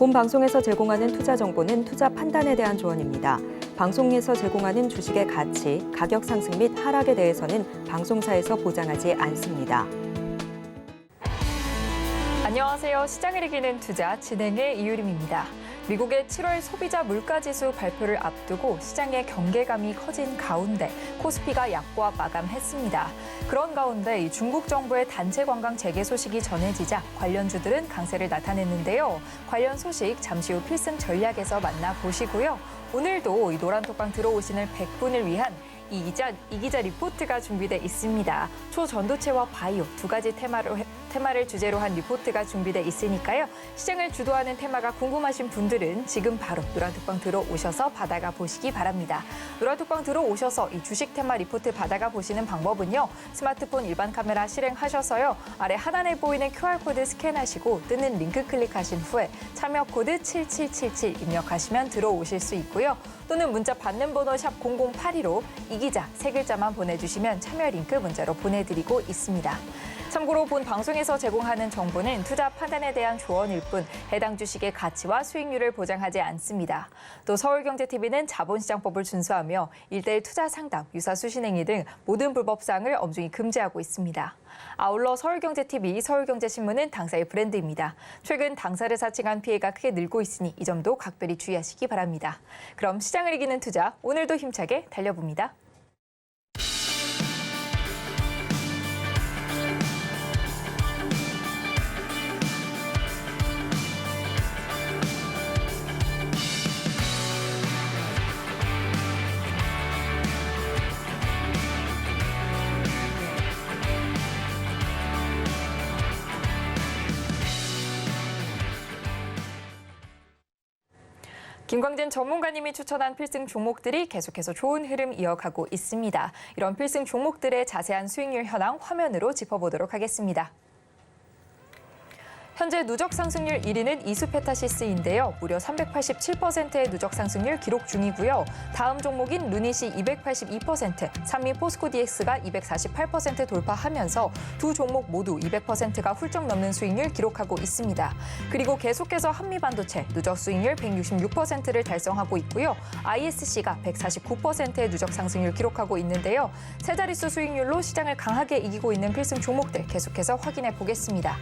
본 방송에서 제공하는 투자 정보는 투자 판단에 대한 조언입니다. 방송에서 제공하는 주식의 가치, 가격 상승 및 하락에 대해서는 방송사에서 보장하지 않습니다. 안녕하세요. 시장을 이기는 투자 진행의 이유림입니다. 미국의 7월 소비자 물가지수 발표를 앞두고 시장의 경계감이 커진 가운데 코스피가 약보합 마감했습니다. 그런 가운데 중국 정부의 단체 관광 재개 소식이 전해지자 관련주들은 강세를 나타냈는데요. 관련 소식 잠시 후 필승 전략에서 만나보시고요. 오늘도 이 노란톡방 들어오시는 100분을 위한 이기자 리포트가 준비돼 있습니다. 초전도체와 바이오 두 가지 테마를 주제로 한 리포트가 준비돼 있으니까요. 시장을 주도하는 테마가 궁금하신 분들은 지금 바로 노란톡방 들어오셔서 받아가 보시기 바랍니다. 노란톡방 들어오셔서 이 주식 테마 리포트 받아가 보시는 방법은요. 스마트폰 일반 카메라 실행하셔서요. 아래 하단에 보이는 QR코드 스캔하시고 뜨는 링크 클릭하신 후에 참여 코드 7777 입력하시면 들어오실 수 있고요. 또는 문자 받는 번호 샵 0082로 이기자 세 글자만 보내주시면 참여 링크 문자로 보내드리고 있습니다. 참고로 본 방송에서 제공하는 정보는 투자 판단에 대한 조언일 뿐 해당 주식의 가치와 수익률을 보장하지 않습니다. 또 서울경제TV는 자본시장법을 준수하며 1:1 투자 상담, 유사수신행위 등 모든 불법사항을 엄중히 금지하고 있습니다. 아울러 서울경제TV, 서울경제신문은 당사의 브랜드입니다. 최근 당사를 사칭한 피해가 크게 늘고 있으니 이 점도 각별히 주의하시기 바랍니다. 그럼 시장을 이기는 투자, 오늘도 힘차게 달려봅니다. 김광진 전문가님이 추천한 필승 종목들이 계속해서 좋은 흐름 이어가고 있습니다. 이런 필승 종목들의 자세한 수익률 현황 화면으로 짚어보도록 하겠습니다. 현재 누적 상승률 1위는 이수페타시스인데요. 무려 387%의 누적 상승률 기록 중이고요. 다음 종목인 루닛이 282%, 3위 포스코DX가 248% 돌파하면서 두 종목 모두 200%가 훌쩍 넘는 수익률 기록하고 있습니다. 그리고 계속해서 한미반도체 누적 수익률 166%를 달성하고 있고요. ISC가 149%의 누적 상승률 기록하고 있는데요. 세 자릿수 수익률로 시장을 강하게 이기고 있는 필승 종목들 계속해서 확인해 보겠습니다.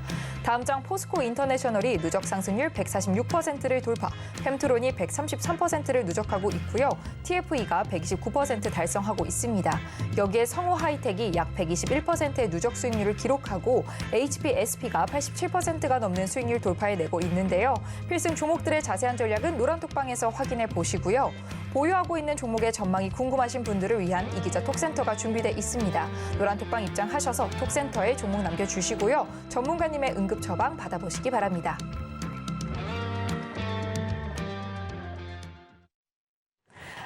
다음 장 포스코 인터내셔널이 누적 상승률 146%를 돌파, 펜트론이 133%를 누적하고 있고요. TFE가 129% 달성하고 있습니다. 여기에 성호 하이텍이 약 121%의 누적 수익률을 기록하고 HPSP가 87%가 넘는 수익률 돌파에 내고 있는데요. 필승 종목들의 자세한 전략은 노란톡방에서 확인해 보시고요. 보유하고 있는 종목의 전망이 궁금하신 분들을 위한 이기자 톡센터가 준비돼 있습니다. 노란톡방 입장하셔서 톡센터에 종목 남겨주시고요. 전문가님의 응급 처방 받아보시기 바랍니다.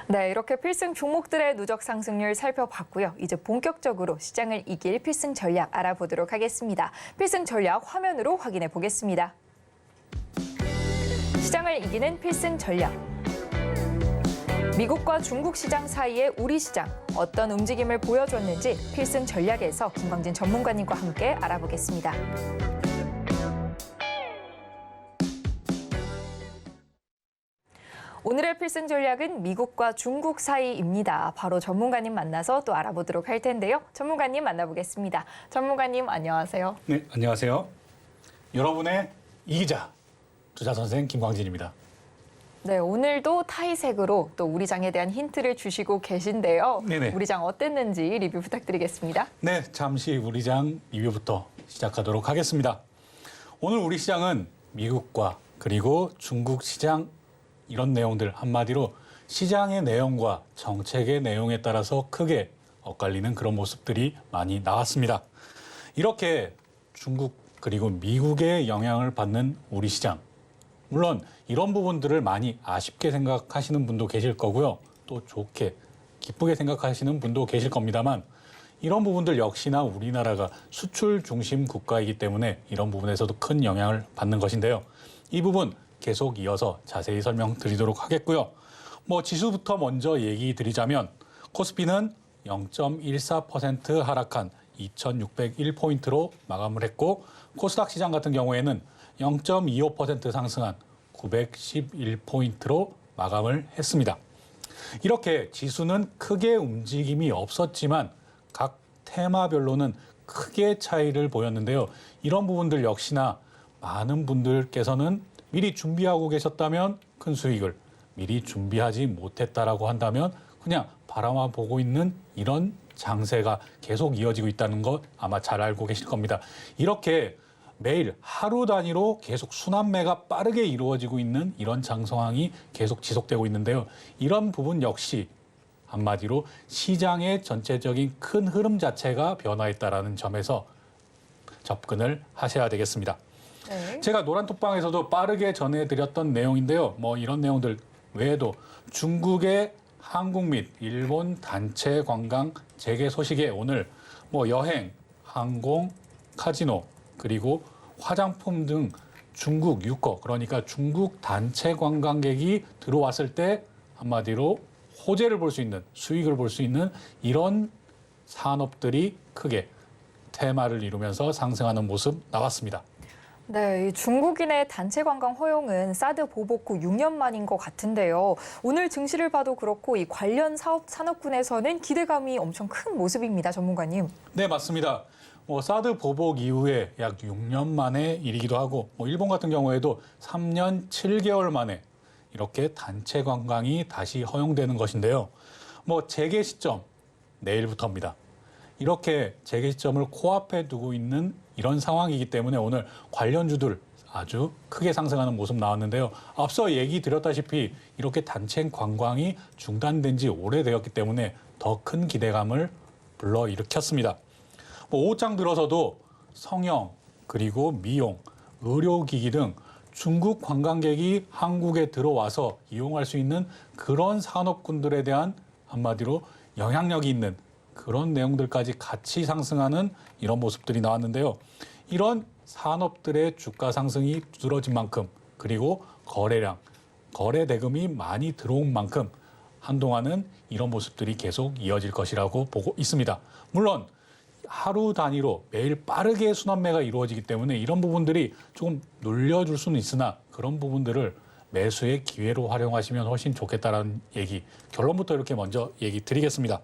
네, 이렇게 필승 종목들의 누적 상승률 살펴봤고요. 이제 본격적으로 시장을 이길 필승 전략 알아보도록 하겠습니다. 필승 전략 화면으로 확인해 보겠습니다. 시장을 이기는 필승 전략. 미국과 중국 시장 사이의 우리 시장, 어떤 움직임을 보여줬는지 필승 전략에서 김광진 전문가님과 함께 알아보겠습니다. 오늘의 필승 전략은 미국과 중국 사이입니다. 바로 전문가님 만나서 또 알아보도록 할 텐데요. 전문가님 만나보겠습니다. 전문가님 안녕하세요. 네, 안녕하세요. 여러분의 이기자 투자선생 김광진입니다. 네, 오늘도 타이색으로 또 우리 장에 대한 힌트를 주시고 계신데요. 네네. 우리 장 어땠는지 리뷰 부탁드리겠습니다. 네, 잠시 우리 장 리뷰부터 시작하도록 하겠습니다. 오늘 우리 시장은 미국과 그리고 중국 시장 이런 내용들 한마디로 시장의 내용과 정책의 내용에 따라서 크게 엇갈리는 그런 모습들이 많이 나왔습니다. 이렇게 중국 그리고 미국의 영향을 받는 우리 시장. 물론 이런 부분들을 많이 아쉽게 생각하시는 분도 계실 거고요. 또 좋게, 기쁘게 생각하시는 분도 계실 겁니다만 이런 부분들 역시나 우리나라가 수출 중심 국가이기 때문에 이런 부분에서도 큰 영향을 받는 것인데요. 이 부분 계속 이어서 자세히 설명드리도록 하겠고요. 지수부터 먼저 얘기 드리자면 코스피는 0.14% 하락한 2,601포인트로 마감을 했고 코스닥 시장 같은 경우에는 0.25% 상승한 911포인트로 마감을 했습니다. 이렇게 지수는 크게 움직임이 없었지만 각 테마별로는 크게 차이를 보였는데요. 이런 부분들 역시나 많은 분들께서는 미리 준비하고 계셨다면 큰 수익을, 미리 준비하지 못했다라고 한다면 그냥 바라만 보고 있는 이런 장세가 계속 이어지고 있다는 것 아마 잘 알고 계실 겁니다. 이렇게 매일 하루 단위로 계속 순환매가 빠르게 이루어지고 있는 이런 장상황이 계속 지속되고 있는데요. 이런 부분 역시 한마디로 시장의 전체적인 큰 흐름 자체가 변화했다라는 점에서 접근을 하셔야 되겠습니다. 네. 제가 노란톡방에서도 빠르게 전해드렸던 내용인데요. 뭐 이런 내용들 외에도 중국의 한국 및 일본 단체 관광 재개 소식에 오늘 뭐 여행, 항공, 카지노 그리고 화장품 등 중국 유거, 그러니까 중국 단체 관광객이 들어왔을 때 한마디로 호재를 볼 수 있는, 수익을 볼 수 있는 이런 산업들이 크게 테마를 이루면서 상승하는 모습 나왔습니다. 네, 이 중국인의 단체 관광 허용은 사드 보복 후 6년 만인 것 같은데요. 오늘 증시를 봐도 그렇고 이 관련 산업군에서는 기대감이 엄청 큰 모습입니다, 전문가님. 네, 맞습니다. 사드 보복 이후에 약 6년 만의 일이기도 하고, 일본 같은 경우에도 3년 7개월 만에 이렇게 단체 관광이 다시 허용되는 것인데요. 재개 시점 내일부터입니다. 이렇게 재개 시점을 코앞에 두고 있는 이런 상황이기 때문에 오늘 관련주들 아주 크게 상승하는 모습 나왔는데요. 앞서 얘기 드렸다시피 이렇게 단체 관광이 중단된 지 오래되었기 때문에 더 큰 기대감을 불러일으켰습니다. 오후장 들어서도 성형, 그리고 미용, 의료기기 등 중국 관광객이 한국에 들어와서 이용할 수 있는 그런 산업군들에 대한 한마디로 영향력이 있는 그런 내용들까지 같이 상승하는 이런 모습들이 나왔는데요. 이런 산업들의 주가 상승이 두드러진 만큼 그리고 거래량, 거래 대금이 많이 들어온 만큼 한동안은 이런 모습들이 계속 이어질 것이라고 보고 있습니다. 물론 하루 단위로 매일 빠르게 순환매가 이루어지기 때문에 이런 부분들이 조금 눌려줄 수는 있으나 그런 부분들을 매수의 기회로 활용하시면 훨씬 좋겠다라는 얘기, 결론부터 이렇게 먼저 얘기 드리겠습니다.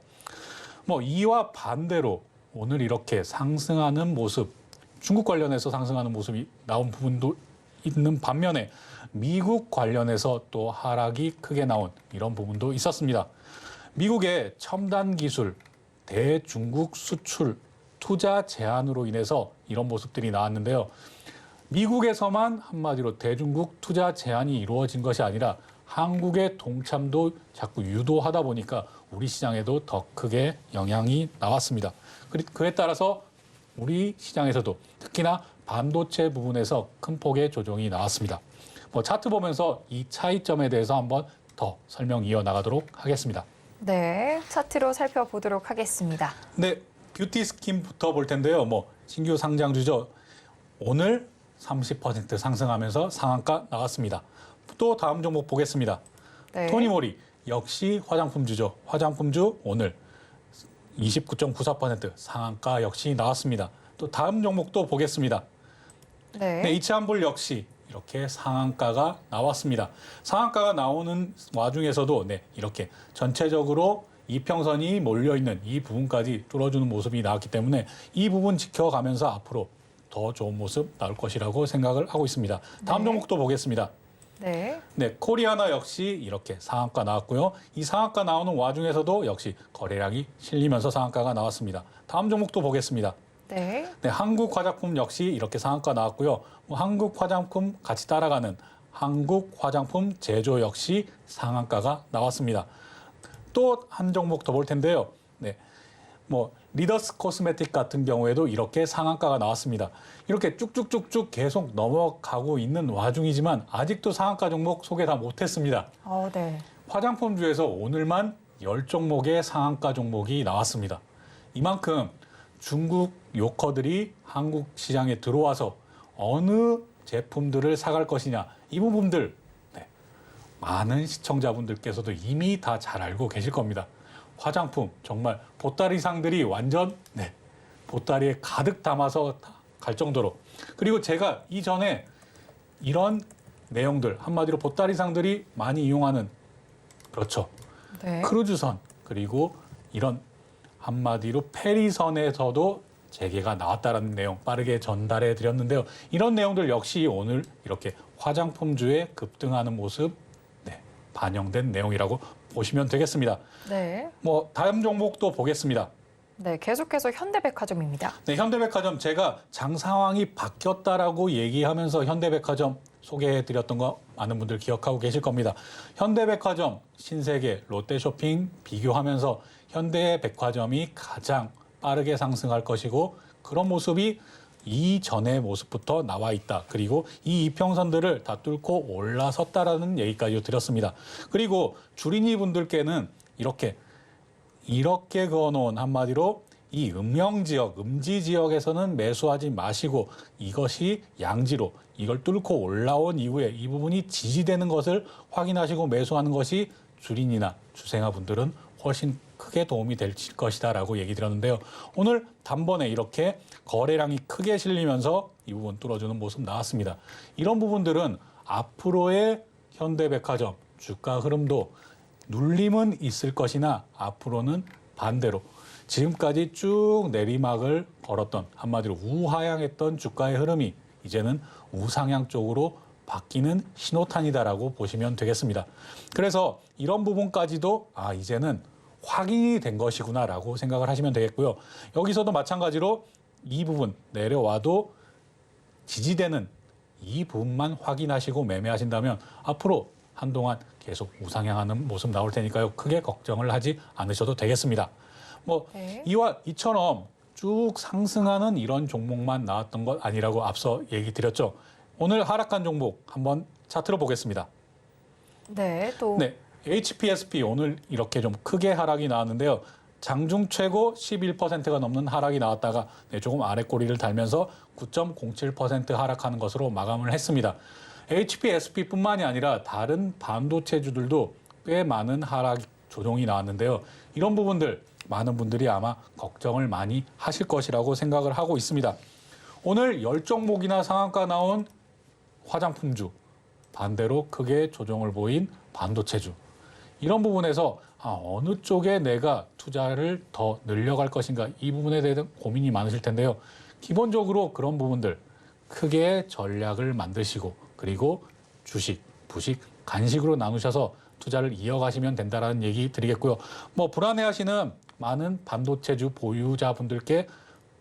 이와 반대로 오늘 이렇게 상승하는 모습, 중국 관련해서 상승하는 모습이 나온 부분도 있는 반면에 미국 관련해서 또 하락이 크게 나온 이런 부분도 있었습니다. 미국의 첨단 기술, 대중국 수출, 투자 제한으로 인해서 이런 모습들이 나왔는데요. 미국에서만 한마디로 대중국 투자 제한이 이루어진 것이 아니라 한국의 동참도 자꾸 유도하다 보니까 우리 시장에도 더 크게 영향이 나왔습니다. 그에 따라서 우리 시장에서도 특히나 반도체 부분에서 큰 폭의 조정이 나왔습니다. 차트 보면서 이 차이점에 대해서 한번 더 설명 이어나가도록 하겠습니다. 네, 차트로 살펴보도록 하겠습니다. 네, 뷰티 스킨부터 볼 텐데요. 신규 상장주죠. 오늘 30% 상승하면서 상한가 나왔습니다. 또 다음 종목 보겠습니다. 네. 토니모리 역시 화장품주죠. 화장품주 오늘 29.94% 상한가 역시 나왔습니다. 또 다음 종목도 보겠습니다. 네. 이치한불 역시 이렇게 상한가가 나왔습니다. 상한가가 나오는 와중에서도 이렇게 전체적으로 이평선이 몰려있는 이 부분까지 뚫어주는 모습이 나왔기 때문에 이 부분 지켜가면서 앞으로 더 좋은 모습 나올 것이라고 생각을 하고 있습니다. 다음 종목도 보겠습니다. 네. 코리아나 역시 이렇게 상한가 나왔고요. 이 상한가 나오는 와중에서도 역시 거래량이 실리면서 상한가가 나왔습니다. 다음 종목도 보겠습니다. 네. 한국 화장품 역시 이렇게 상한가 나왔고요. 한국 화장품 같이 따라가는 한국 화장품 제조 역시 상한가가 나왔습니다. 또 한 종목 더 볼 텐데요. 리더스 코스메틱 같은 경우에도 이렇게 상한가가 나왔습니다. 이렇게 쭉쭉쭉쭉 계속 넘어가고 있는 와중이지만 아직도 상한가 종목 소개 다 못했습니다. 네. 화장품주에서 오늘만 10종목의 상한가 종목이 나왔습니다. 이만큼 중국 요커들이 한국 시장에 들어와서 어느 제품들을 사갈 것이냐, 이 부분들 많은 시청자분들께서도 이미 다 잘 알고 계실 겁니다. 화장품 정말 보따리상들이 완전 보따리에 가득 담아서 갈 정도로, 그리고 제가 이전에 이런 내용들, 한마디로 보따리상들이 많이 이용하는, 그렇죠. 네. 크루즈선, 그리고 이런 한마디로 페리선에서도 재개가 나왔다라는 내용 빠르게 전달해 드렸는데요. 이런 내용들 역시 오늘 이렇게 화장품주에 급등하는 모습 반영된 내용이라고 보시면 되겠습니다. 네. 다음 종목도 보겠습니다. 네, 계속해서 현대백화점입니다. 네, 현대백화점 제가 장 상황이 바뀌었다라고 얘기하면서 현대백화점 소개해드렸던 거 많은 분들 기억하고 계실 겁니다. 현대백화점, 신세계, 롯데쇼핑 비교하면서 현대백화점이 가장 빠르게 상승할 것이고 그런 모습이 이전의 모습부터 나와 있다. 그리고 이 이평선들을 다 뚫고 올라섰다라는 얘기까지 드렸습니다. 그리고 주린이 분들께는 이렇게 그어놓은 한마디로 이 음영지역, 음지지역에서는 매수하지 마시고 이것이 양지로 이걸 뚫고 올라온 이후에 이 부분이 지지되는 것을 확인하시고 매수하는 것이 주린이나 주생아 분들은 훨씬 크게 도움이 될 것이다라고 얘기 드렸는데요. 오늘 단번에 이렇게 거래량이 크게 실리면서 이 부분 뚫어주는 모습 나왔습니다. 이런 부분들은 앞으로의 현대백화점 주가 흐름도 눌림은 있을 것이나 앞으로는 반대로 지금까지 쭉 내리막을 걸었던 한마디로 우하향했던 주가의 흐름이 이제는 우상향 쪽으로 바뀌는 신호탄이다라고 보시면 되겠습니다. 그래서 이런 부분까지도 이제는 확인이 된 것이구나라고 생각을 하시면 되겠고요. 여기서도 마찬가지로 이 부분 내려와도 지지되는 이 부분만 확인하시고 매매하신다면 앞으로 한동안 계속 우상향하는 모습 나올 테니까요. 크게 걱정을 하지 않으셔도 되겠습니다. 이처럼 쭉 상승하는 이런 종목만 나왔던 것 아니라고 앞서 얘기 드렸죠. 오늘 하락한 종목 한번 차트로 보겠습니다. 네, HPSP 오늘 이렇게 좀 크게 하락이 나왔는데요. 장중 최고 11%가 넘는 하락이 나왔다가 조금 아래 꼬리를 달면서 9.07% 하락하는 것으로 마감을 했습니다. HPSP뿐만이 아니라 다른 반도체주들도 꽤 많은 하락 조정이 나왔는데요. 이런 부분들 많은 분들이 아마 걱정을 많이 하실 것이라고 생각을 하고 있습니다. 오늘 10종목이나 상한가 나온 화장품주, 반대로 크게 조정을 보인 반도체주. 이런 부분에서 어느 쪽에 내가 투자를 더 늘려갈 것인가 이 부분에 대한 고민이 많으실 텐데요. 기본적으로 그런 부분들 크게 전략을 만드시고 그리고 주식, 부식, 간식으로 나누셔서 투자를 이어가시면 된다는 얘기 드리겠고요. 불안해하시는 많은 반도체주 보유자분들께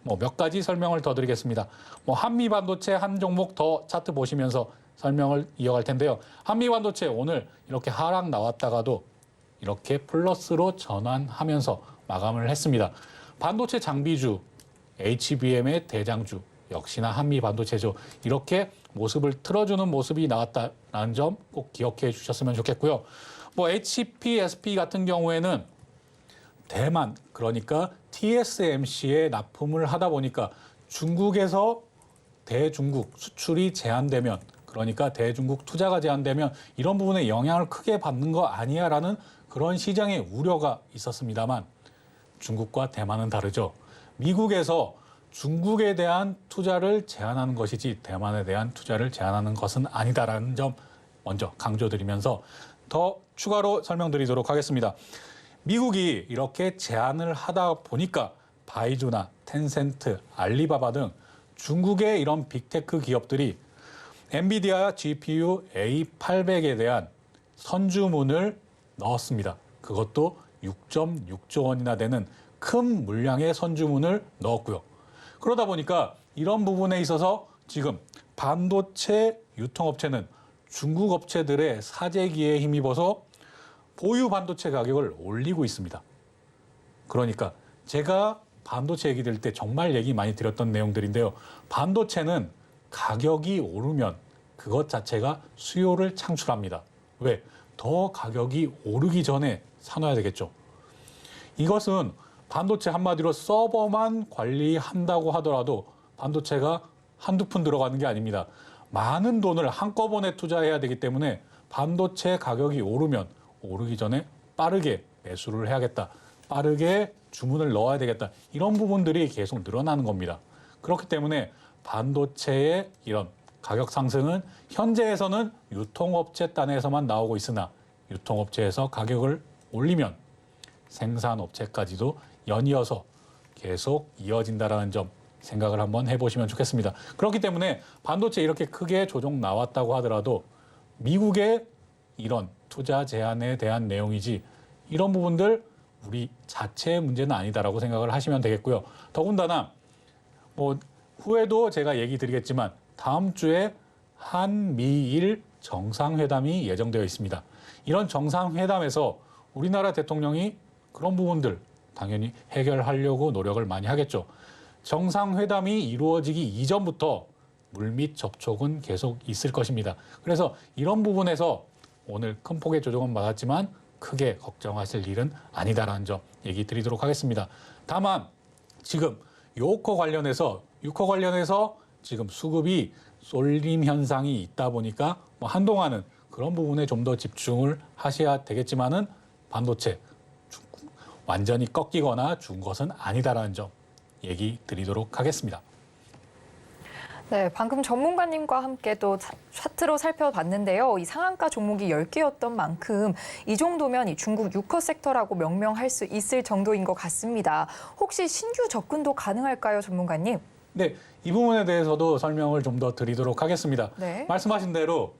몇 가지 설명을 더 드리겠습니다. 한미 반도체 한 종목 더 차트 보시면서 설명을 이어갈 텐데요. 한미 반도체 오늘 이렇게 하락 나왔다가도 이렇게 플러스로 전환하면서 마감을 했습니다. 반도체 장비주, HBM의 대장주, 역시나 한미 반도체죠. 이렇게 모습을 틀어주는 모습이 나왔다는 점 꼭 기억해 주셨으면 좋겠고요. HPSP 같은 경우에는 대만, 그러니까 TSMC에 납품을 하다 보니까 중국에서 대중국 수출이 제한되면 그러니까 대중국 투자가 제한되면 이런 부분에 영향을 크게 받는 거 아니야라는 그런 시장의 우려가 있었습니다만 중국과 대만은 다르죠. 미국에서 중국에 대한 투자를 제한하는 것이지 대만에 대한 투자를 제한하는 것은 아니다라는 점 먼저 강조드리면서 더 추가로 설명드리도록 하겠습니다. 미국이 이렇게 제한을 하다 보니까 바이두나 텐센트, 알리바바 등 중국의 이런 빅테크 기업들이 엔비디아 GPU A800에 대한 선주문을 넣었습니다. 그것도 6.6조 원이나 되는 큰 물량의 선주문을 넣었고요. 그러다 보니까 이런 부분에 있어서 지금 반도체 유통업체는 중국 업체들의 사재기에 힘입어서 보유 반도체 가격을 올리고 있습니다. 그러니까 제가 반도체 얘기 드릴 때 정말 얘기 많이 드렸던 내용들인데요. 반도체는 가격이 오르면 그것 자체가 수요를 창출합니다. 왜? 더 가격이 오르기 전에 사놔야 되겠죠. 이것은 반도체 한마디로 서버만 관리한다고 하더라도 반도체가 한두 푼 들어가는 게 아닙니다. 많은 돈을 한꺼번에 투자해야 되기 때문에 반도체 가격이 오르면 오르기 전에 빠르게 매수를 해야겠다. 빠르게 주문을 넣어야 되겠다. 이런 부분들이 계속 늘어나는 겁니다. 그렇기 때문에 반도체의 이런 가격 상승은 현재에서는 유통업체 단에서만 나오고 있으나 유통업체에서 가격을 올리면 생산업체까지도 연이어서 계속 이어진다라는 점 생각을 한번 해보시면 좋겠습니다. 그렇기 때문에 반도체 이렇게 크게 조정 나왔다고 하더라도 미국의 이런 투자 제한에 대한 내용이지 이런 부분들 우리 자체의 문제는 아니다라고 생각을 하시면 되겠고요. 더군다나 뭐 후에도 제가 얘기 드리겠지만 다음 주에 한미일 정상회담이 예정되어 있습니다. 이런 정상회담에서 우리나라 대통령이 그런 부분들 당연히 해결하려고 노력을 많이 하겠죠. 정상회담이 이루어지기 이전부터 물밑 접촉은 계속 있을 것입니다. 그래서 이런 부분에서 오늘 큰 폭의 조정은 받았지만 크게 걱정하실 일은 아니다라는 점 얘기 드리도록 하겠습니다. 다만 지금 6호 관련해서 지금 수급이 쏠림 현상이 있다 보니까 뭐 한동안은 그런 부분에 좀 더 집중을 하셔야 되겠지만은 반도체 완전히 꺾이거나 준 것은 아니다라는 점 얘기 드리도록 하겠습니다. 네, 방금 전문가님과 함께 또 차트로 살펴봤는데요. 이 상한가 종목이 10개였던 만큼 이 정도면 이 중국 유커 섹터라고 명명할 수 있을 정도인 것 같습니다. 혹시 신규 접근도 가능할까요, 전문가님? 네, 이 부분에 대해서도 설명을 좀 더 드리도록 하겠습니다. 네. 말씀하신 대로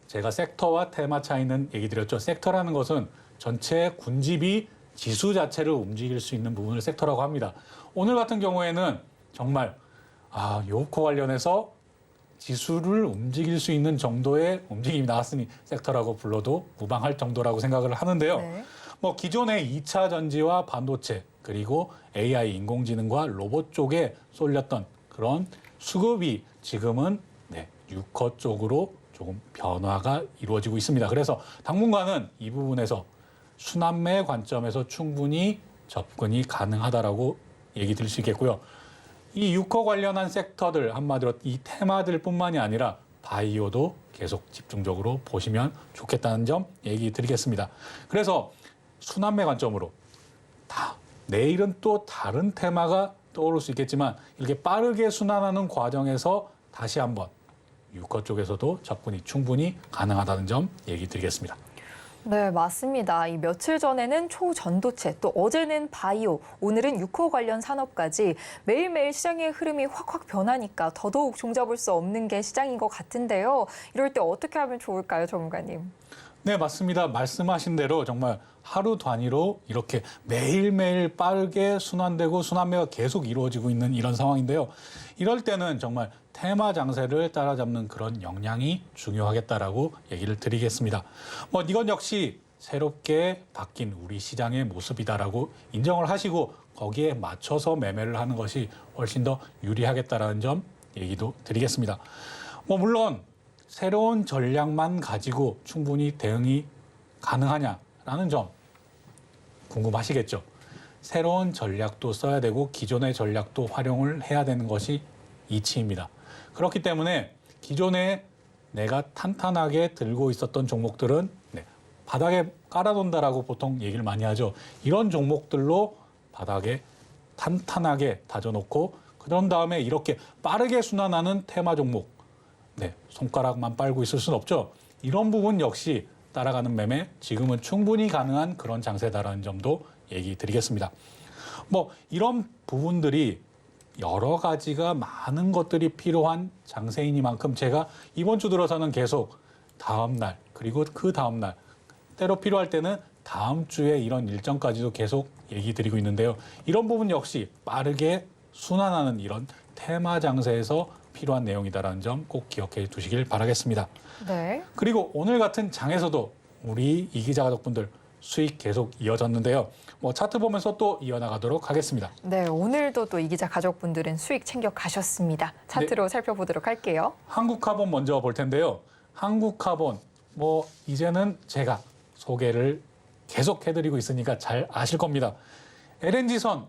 제가 섹터와 테마 차이는 얘기 드렸죠. 섹터라는 것은 전체 군집이 지수 자체를 움직일 수 있는 부분을 섹터라고 합니다. 오늘 같은 경우에는 정말 요코 관련해서 지수를 움직일 수 있는 정도의 움직임이 나왔으니 섹터라고 불러도 무방할 정도라고 생각을 하는데요. 네. 기존의 2차 전지와 반도체 그리고 AI 인공지능과 로봇 쪽에 쏠렸던 그런 수급이 지금은 유커 쪽으로 조금 변화가 이루어지고 있습니다. 그래서 당분간은 이 부분에서 순환매 관점에서 충분히 접근이 가능하다라고 얘기 드릴 수 있겠고요. 이 유커 관련한 섹터들 한마디로 이 테마들뿐만이 아니라 바이오도 계속 집중적으로 보시면 좋겠다는 점 얘기 드리겠습니다. 그래서 순환매 관점으로 내일은 또 다른 테마가 떠오를 수 있겠지만 이렇게 빠르게 순환하는 과정에서 다시 한번 유커 쪽에서도 접근이 충분히 가능하다는 점 얘기 드리겠습니다. 네, 맞습니다. 이 며칠 전에는 초전도체, 또 어제는 바이오, 오늘은 유커 관련 산업까지 매일매일 시장의 흐름이 확확 변하니까 더더욱 종잡을 수 없는 게 시장인 것 같은데요. 이럴 때 어떻게 하면 좋을까요, 전문가님? 네, 맞습니다. 말씀하신 대로 정말 하루 단위로 이렇게 매일매일 빠르게 순환되고 순환매가 계속 이루어지고 있는 이런 상황인데요. 이럴 때는 정말 테마 장세를 따라잡는 그런 역량이 중요하겠다라고 얘기를 드리겠습니다. 이건 역시 새롭게 바뀐 우리 시장의 모습이다라고 인정을 하시고 거기에 맞춰서 매매를 하는 것이 훨씬 더 유리하겠다라는 점 얘기도 드리겠습니다. 물론 새로운 전략만 가지고 충분히 대응이 가능하냐라는 점 궁금하시겠죠. 새로운 전략도 써야 되고 기존의 전략도 활용을 해야 되는 것이 이치입니다. 그렇기 때문에 기존에 내가 탄탄하게 들고 있었던 종목들은 바닥에 깔아둔다라고 보통 얘기를 많이 하죠. 이런 종목들로 바닥에 탄탄하게 다져놓고 그런 다음에 이렇게 빠르게 순환하는 테마 종목, 손가락만 빨고 있을 수는 없죠. 이런 부분 역시 따라가는 매매 지금은 충분히 가능한 그런 장세다라는 점도 얘기 드리겠습니다. 이런 부분들이 여러 가지가 많은 것들이 필요한 장세이니만큼 제가 이번 주 들어서는 계속 다음 날 그리고 그 다음 날 때로 필요할 때는 다음 주에 이런 일정까지도 계속 얘기 드리고 있는데요. 이런 부분 역시 빠르게 순환하는 이런 테마 장세에서 필요한 내용이다라는 점 꼭 기억해 두시길 바라겠습니다. 네. 그리고 오늘 같은 장에서도 우리 이 기자 가족분들 수익 계속 이어졌는데요. 차트 보면서 또 이어나가도록 하겠습니다. 네, 오늘도 또 이 기자 가족분들은 수익 챙겨 가셨습니다. 차트로 살펴보도록 할게요. 한국카본 먼저 볼 텐데요. 한국카본 이제는 제가 소개를 계속 해드리고 있으니까 잘 아실 겁니다. LNG선,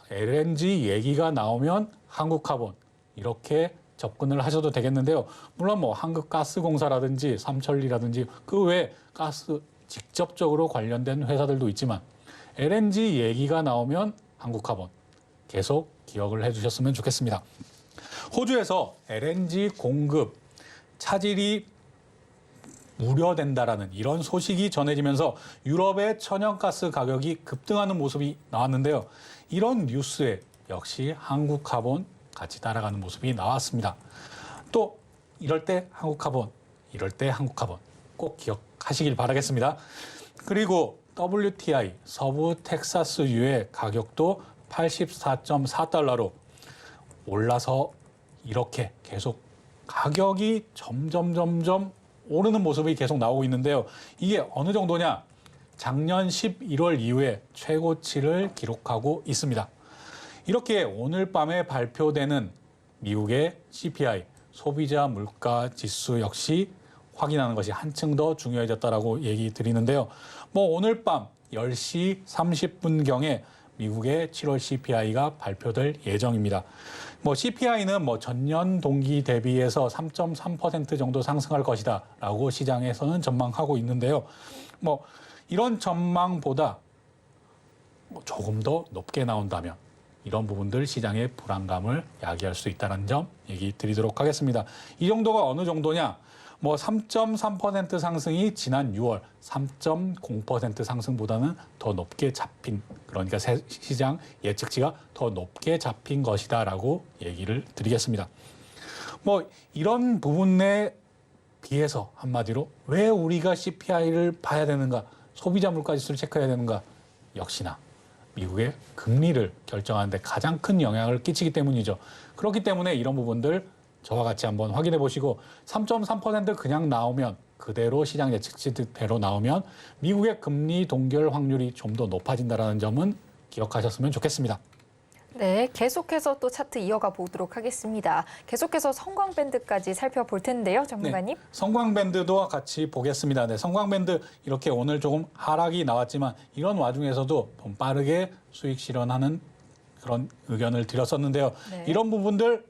LNG 얘기가 나오면 한국카본 이렇게 접근을 하셔도 되겠는데요. 물론 한국가스공사라든지 삼천리라든지 그 외에 가스 직접적으로 관련된 회사들도 있지만 LNG 얘기가 나오면 한국카본 계속 기억을 해주셨으면 좋겠습니다. 호주에서 LNG 공급 차질이 우려된다라는 이런 소식이 전해지면서 유럽의 천연가스 가격이 급등하는 모습이 나왔는데요. 이런 뉴스에 역시 한국 카본 같이 따라가는 모습이 나왔습니다. 또 이럴 때 한국 카본, 이럴 때 한국 카본 꼭 기억하시길 바라겠습니다. 그리고 WTI 서부 텍사스유의 가격도 84.4달러로 올라서 이렇게 계속 가격이 점점 오르는 모습이 계속 나오고 있는데요. 이게 어느 정도냐? 작년 11월 이후에 최고치를 기록하고 있습니다. 이렇게 오늘 밤에 발표되는 미국의 CPI, 소비자 물가 지수 역시 확인하는 것이 한층 더 중요해졌다라고 얘기 드리는데요. 오늘 밤 10시 30분경에 미국의 7월 CPI가 발표될 예정입니다. CPI는 전년 동기 대비해서 3.3% 정도 상승할 것이다라고 시장에서는 전망하고 있는데요. 이런 전망보다 조금 더 높게 나온다면 이런 부분들 시장의 불안감을 야기할 수 있다는 점 얘기 드리도록 하겠습니다. 이 정도가 어느 정도냐? 3.3% 상승이 지난 6월 3.0% 상승보다는 더 높게 잡힌, 그러니까 시장 예측치가 더 높게 잡힌 것이다라고 얘기를 드리겠습니다. 이런 부분에 비해서 한마디로 왜 우리가 CPI를 봐야 되는가, 소비자 물가 지수를 체크해야 되는가? 역시나 미국의 금리를 결정하는 데 가장 큰 영향을 끼치기 때문이죠. 그렇기 때문에 이런 부분들 저와 같이 한번 확인해 보시고 3.3% 그냥 나오면 그대로 시장 예측치대로 나오면 미국의 금리 동결 확률이 좀 더 높아진다는 점은 기억하셨으면 좋겠습니다. 네, 계속해서 또 차트 이어가 보도록 하겠습니다. 계속해서 성광밴드까지 살펴볼 텐데요, 전문가님. 네, 성광밴드도 같이 보겠습니다. 네, 성광밴드 이렇게 오늘 조금 하락이 나왔지만 이런 와중에서도 좀 빠르게 수익 실현하는 그런 의견을 드렸었는데요. 네. 이런 부분들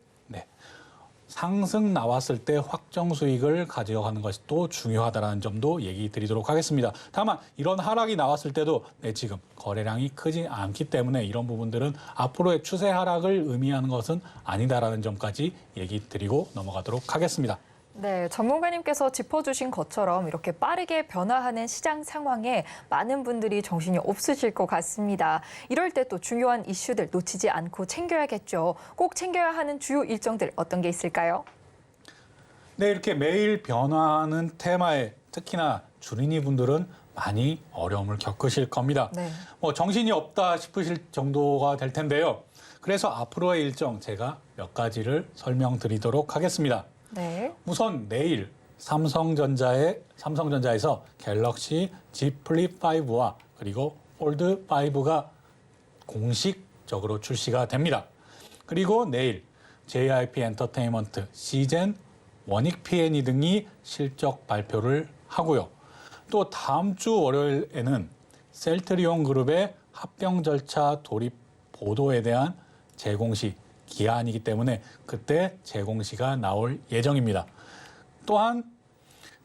상승 나왔을 때 확정 수익을 가져가는 것이 또 중요하다는 점도 얘기 드리도록 하겠습니다. 다만 이런 하락이 나왔을 때도 지금 거래량이 크지 않기 때문에 이런 부분들은 앞으로의 추세 하락을 의미하는 것은 아니다라는 점까지 얘기 드리고 넘어가도록 하겠습니다. 네, 전문가님께서 짚어주신 것처럼 이렇게 빠르게 변화하는 시장 상황에 많은 분들이 정신이 없으실 것 같습니다. 이럴 때 또 중요한 이슈들 놓치지 않고 챙겨야겠죠. 꼭 챙겨야 하는 주요 일정들 어떤 게 있을까요? 네, 이렇게 매일 변화하는 테마에 특히나 주린이 분들은 많이 어려움을 겪으실 겁니다. 네. 정신이 없다 싶으실 정도가 될 텐데요. 그래서 앞으로의 일정 제가 몇 가지를 설명드리도록 하겠습니다. 네. 우선 내일 삼성전자에서 갤럭시 Z 플립 5와 그리고 폴드 5가 공식적으로 출시가 됩니다. 그리고 내일 JYP 엔터테인먼트, 시젠, 원익 P&E 등이 실적 발표를 하고요. 또 다음 주 월요일에는 셀트리온 그룹의 합병 절차 돌입 보도에 대한 재공시 기한이기 때문에 그때 재공시가 나올 예정입니다. 또한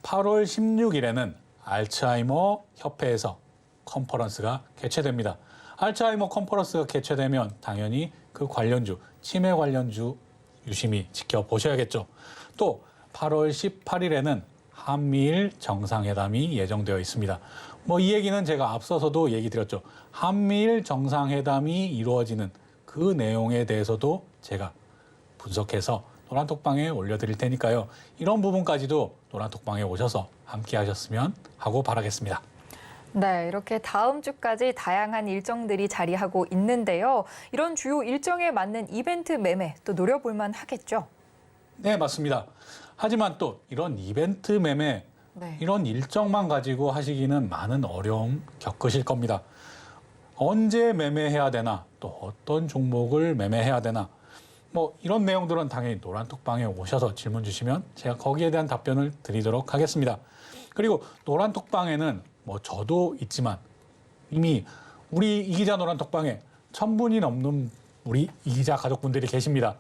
8월 16일에는 알츠하이머 협회에서 컨퍼런스가 개최됩니다. 알츠하이머 컨퍼런스가 개최되면 당연히 그 관련주, 치매 관련주 유심히 지켜보셔야겠죠. 또 8월 18일에는 한미일 정상회담이 예정되어 있습니다. 이 얘기는 제가 앞서서도 얘기 드렸죠. 한미일 정상회담이 이루어지는 그 내용에 대해서도 제가 분석해서 노란톡방에 올려드릴 테니까요. 이런 부분까지도 노란톡방에 오셔서 함께 하셨으면 하고 바라겠습니다. 네, 이렇게 다음 주까지 다양한 일정들이 자리하고 있는데요. 이런 주요 일정에 맞는 이벤트 매매 또 노려볼 만 하겠죠? 네, 맞습니다. 하지만 또 이런 이벤트 매매, 이런 일정만 가지고 하시기는 많은 어려움 겪으실 겁니다. 언제 매매해야 되나, 또 어떤 종목을 매매해야 되나, 이런 내용들은 당연히 노란톡방에 오셔서 질문 주시면 제가 거기에 대한 답변을 드리도록 하겠습니다. 그리고 노란톡방에는 저도 있지만 이미 우리 이기자 노란톡방에 1000분이 넘는 우리 이기자 가족분들이 계십니다.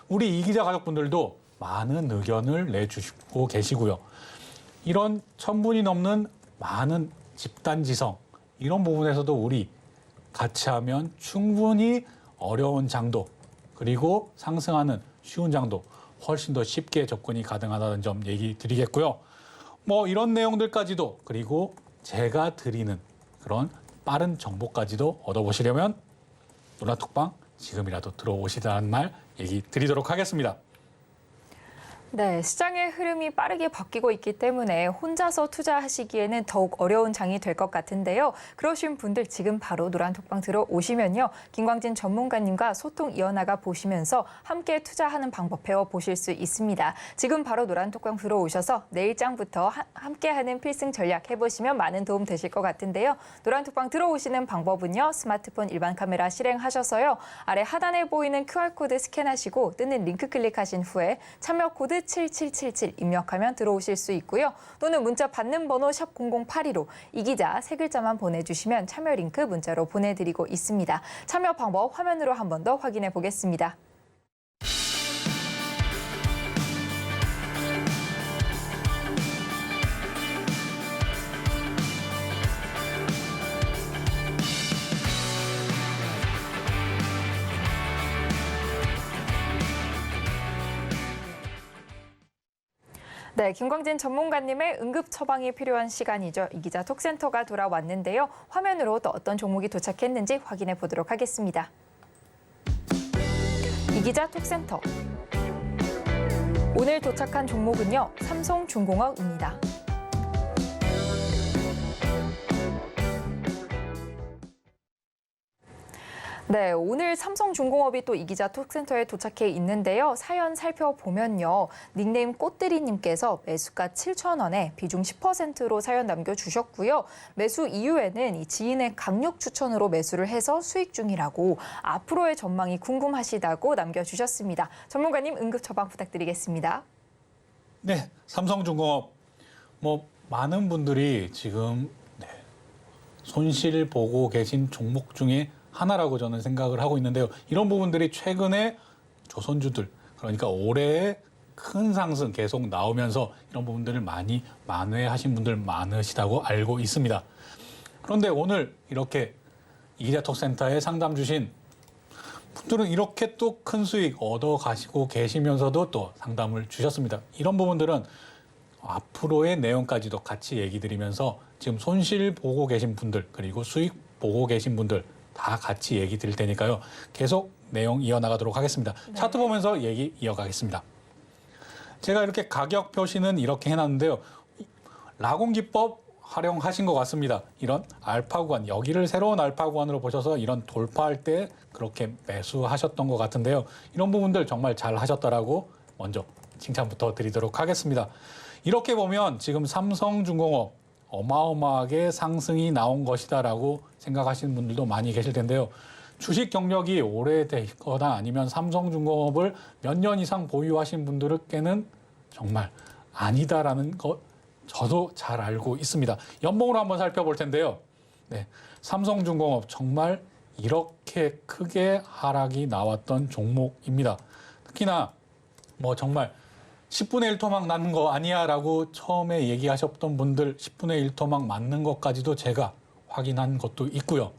우리 이기자 가족분들도 많은 의견을 내주시고 계시고요. 이런 1000분이 넘는 많은 집단지성, 이런 부분에서도 우리 같이 하면 충분히 어려운 장도 그리고 상승하는 쉬운 장도 훨씬 더 쉽게 접근이 가능하다는 점 얘기 드리겠고요. 뭐 이런 내용들까지도 그리고 제가 드리는 그런 빠른 정보까지도 얻어보시려면 노란톡방 지금이라도 들어오시라는 말 얘기 드리도록 하겠습니다. 네, 시장의 흐름이 빠르게 바뀌고 있기 때문에 혼자서 투자하시기에는 더욱 어려운 장이 될 것 같은데요. 그러신 분들 지금 바로 노란톡방 들어오시면요. 김광진 전문가님과 소통 이어나가 보시면서 함께 투자하는 방법 배워보실 수 있습니다. 지금 바로 노란톡방 들어오셔서 내일장부터 함께하는 필승 전략 해보시면 많은 도움 되실 것 같은데요. 노란톡방 들어오시는 방법은요. 스마트폰 일반 카메라 실행하셔서요. 아래 하단에 보이는 QR코드 스캔하시고 뜨는 링크 클릭하신 후에 참여 코드 7777 입력하면 들어오실 수 있고요. 또는 문자 받는 번호 샵 0082로 이 기자 세 글자만 보내주시면 참여 링크 문자로 보내드리고 있습니다. 참여 방법 화면으로 한 번 더 확인해 보겠습니다. 네, 김광진 전문가님의 응급 처방이 필요한 시간이죠. 이 기자 톡센터가 돌아왔는데요. 화면으로 또 어떤 종목이 도착했는지 확인해 보도록 하겠습니다. 이 기자 톡센터. 오늘 도착한 종목은요. 삼성중공업입니다. 네, 오늘 삼성중공업이 또 이 기자 톡센터에 도착해 있는데요. 사연 살펴보면요. 닉네임 꽃들이님께서 매수가 7,000원에 비중 10%로 사연 남겨주셨고요. 매수 이후에는 이 지인의 강력 추천으로 매수를 해서 수익 중이라고 앞으로의 전망이 궁금하시다고 남겨주셨습니다. 전문가님 응급 처방 부탁드리겠습니다. 네, 삼성중공업 많은 분들이 지금 손실 보고 계신 종목 중에 하나라고 저는 생각을 하고 있는데요. 이런 부분들이 최근에 조선주들, 그러니까 올해의 큰 상승 계속 나오면서 이런 부분들을 많이 만회하신 분들 많으시다고 알고 있습니다. 그런데 오늘 이렇게 이기자톡센터에 상담 주신 분들은 이렇게 또 큰 수익 얻어 가시고 계시면서도 또 상담을 주셨습니다. 이런 부분들은 앞으로의 내용까지도 같이 얘기 드리면서 지금 손실 보고 계신 분들 그리고 수익 보고 계신 분들 다 같이 얘기 드릴 테니까요. 계속 내용 이어나가도록 하겠습니다. 네. 차트 보면서 얘기 이어가겠습니다. 제가 이렇게 가격 표시는 이렇게 해놨는데요. 라공기법 활용하신 것 같습니다. 이런 알파 구간, 여기를 새로운 알파 구간으로 보셔서 이런 돌파할 때 그렇게 매수하셨던 것 같은데요. 이런 부분들 정말 잘 하셨다라고 먼저 칭찬부터 드리도록 하겠습니다. 이렇게 보면 지금 삼성중공업 어마어마하게 상승이 나온 것이다라고 생각하시는 분들도 많이 계실 텐데요. 주식 경력이 오래되거나 아니면 삼성중공업을 몇 년 이상 보유하신 분들께는 정말 아니다라는 것 저도 잘 알고 있습니다. 연봉으로 한번 살펴볼 텐데요. 네, 삼성중공업 정말 이렇게 크게 하락이 나왔던 종목입니다. 특히나 정말 10분의 1 토막 나는 거 아니야 라고 처음에 얘기하셨던 분들 10분의 1 토막 맞는 것까지도 제가 확인한 것도 있고요.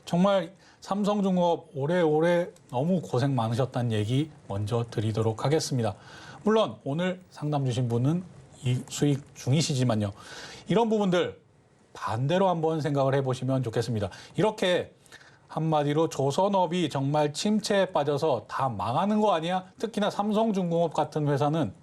정말 삼성중공업 오래오래 너무 고생 많으셨다는 얘기 먼저 드리도록 하겠습니다. 물론 오늘 상담 주신 분은 이 수익 중이시지만요. 이런 부분들 반대로 한번 생각을 해보시면 좋겠습니다. 이렇게 한마디로 조선업이 정말 침체에 빠져서 다 망하는 거 아니야? 특히나 삼성중공업 같은 회사는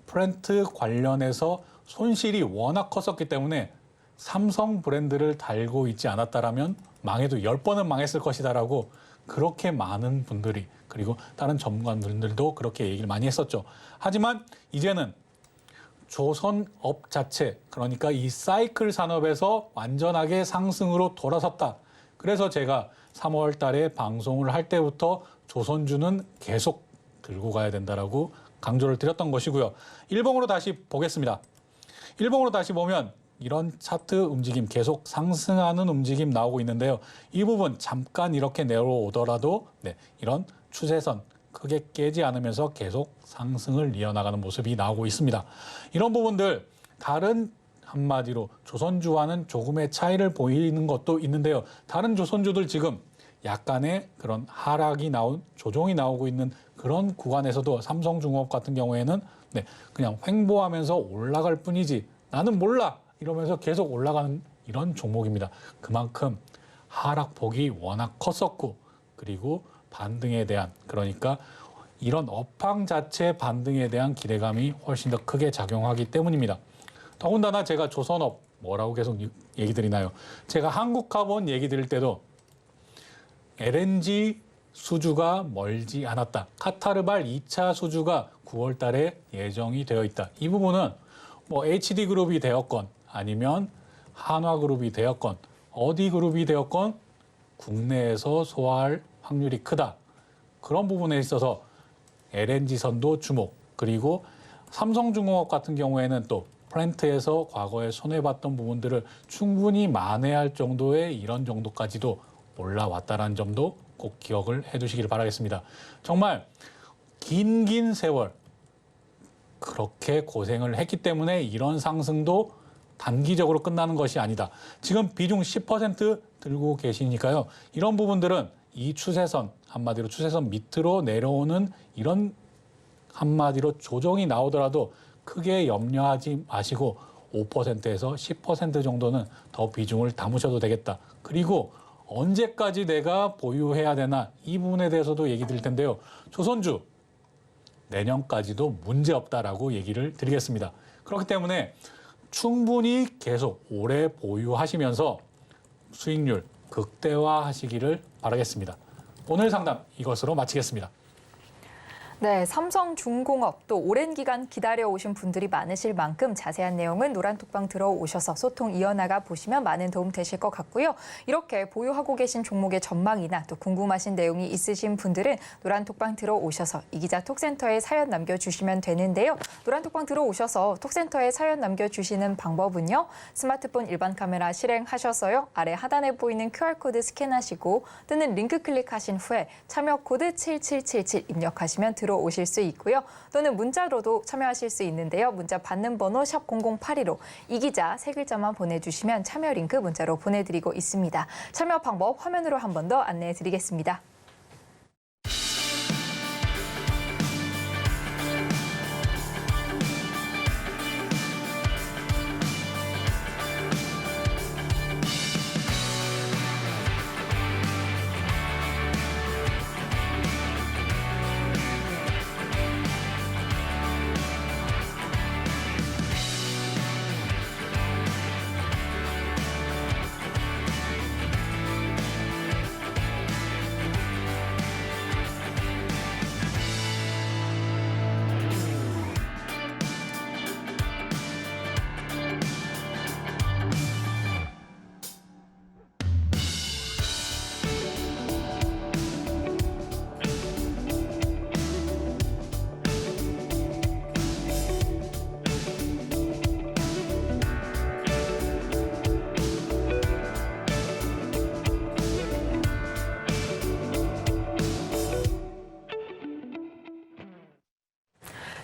프렌트 관련해서 손실이 워낙 컸었기 때문에 삼성 브랜드를 달고 있지 않았다라면 망해도 10번은 망했을 것이다라고 그렇게 많은 분들이 그리고 다른 전문가분들도 그렇게 얘기를 많이 했었죠. 하지만 이제는 조선업 자체, 그러니까 이 사이클 산업에서 완전하게 상승으로 돌아섰다. 그래서 제가 3월 달에 방송을 할 때부터 조선주는 계속 들고 가야 된다라고 강조를 드렸던 것이고요. 일봉으로 다시 보겠습니다. 일봉으로 다시 보면 이런 차트 움직임, 계속 상승하는 움직임 나오고 있는데요. 이 부분 잠깐 이렇게 내려오더라도 이런 추세선 크게 깨지 않으면서 계속 상승을 이어나가는 모습이 나오고 있습니다. 이런 부분들 다른 한마디로 조선주와는 조금의 차이를 보이는 것도 있는데요. 다른 조선주들 지금 약간의 그런 하락이 조정이 나오고 있는 그런 구간에서도 삼성중공업 같은 경우에는 네, 그냥 횡보하면서 올라갈 뿐이지 나는 몰라 이러면서 계속 올라가는 이런 종목입니다. 그만큼 하락폭이 워낙 컸었고 그리고 반등에 대한 그러니까 이런 업황 자체 반등에 대한 기대감이 훨씬 더 크게 작용하기 때문입니다. 더군다나 제가 조선업 뭐라고 계속 얘기 드리나요? 제가 한국카본 얘기 드릴 때도 LNG 수주가 멀지 않았다. 카타르발 2차 수주가 9월 달에 예정이 되어 있다. 이 부분은 뭐 HD그룹이 되었건 아니면 한화그룹이 되었건 어디 그룹이 되었건 국내에서 소화할 확률이 크다. 그런 부분에 있어서 LNG선도 주목. 그리고 삼성중공업 같은 경우에는 또 플랜트에서 과거에 손해봤던 부분들을 충분히 만회할 정도의 이런 정도까지도 올라왔다는 점도 꼭 기억을 해두시길 바라겠습니다. 정말 긴 세월 그렇게 고생을 했기 때문에 이런 상승도 단기적으로 끝나는 것이 아니다. 지금 비중 10% 들고 계시니까요. 이런 부분들은 이 추세선, 한마디로 추세선 밑으로 내려오는 이런 한마디로 조정이 나오더라도 크게 염려하지 마시고 5%에서 10% 정도는 더 비중을 담으셔도 되겠다. 그리고 언제까지 내가 보유해야 되나 이 부분에 대해서도 얘기 드릴 텐데요. 조선주 내년까지도 문제없다라고 얘기를 드리겠습니다. 그렇기 때문에 충분히 계속 오래 보유하시면서 수익률 극대화하시기를 바라겠습니다. 오늘 상담 이것으로 마치겠습니다. 네, 삼성중공업 또 오랜 기간 기다려오신 분들이 많으실 만큼 자세한 내용은 노란톡방 들어오셔서 소통 이어나가 보시면 많은 도움 되실 것 같고요. 이렇게 보유하고 계신 종목의 전망이나 또 궁금하신 내용이 있으신 분들은 노란톡방 들어오셔서 이 기자 톡센터에 사연 남겨주시면 되는데요. 노란톡방 들어오셔서 톡센터에 사연 남겨주시는 방법은요. 스마트폰 일반 카메라 실행하셔서요. 아래 하단에 보이는 QR코드 스캔하시고 뜨는 링크 클릭하신 후에 참여 코드 7777 입력하시면 들어오실 수 있고요. 또는 문자로도 참여하실 수 있는데요. 문자 받는 번호 샵 0082로 이 기자 세 글자만 보내주시면 참여 링크 문자로 보내드리고 있습니다. 참여 방법 화면으로 한 번 더 안내해 드리겠습니다.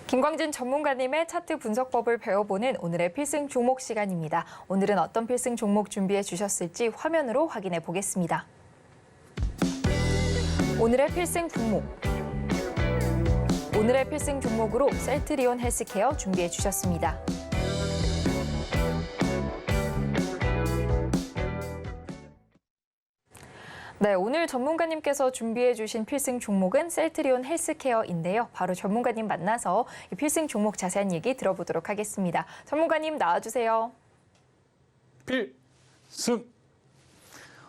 김광진 전문가님의 차트 분석법을 배워보는 오늘의 필승 종목 시간입니다. 오늘은 어떤 필승 종목 준비해 주셨을지 화면으로 확인해 보겠습니다. 오늘의 필승 종목. 오늘의 필승 종목으로 셀트리온 헬스케어 준비해 주셨습니다. 네, 오늘 전문가님께서 준비해 주신 필승 종목은 셀트리온 헬스케어인데요. 바로 전문가님 만나서 이 필승 종목 자세한 얘기 들어보도록 하겠습니다. 전문가님 나와주세요. 필승!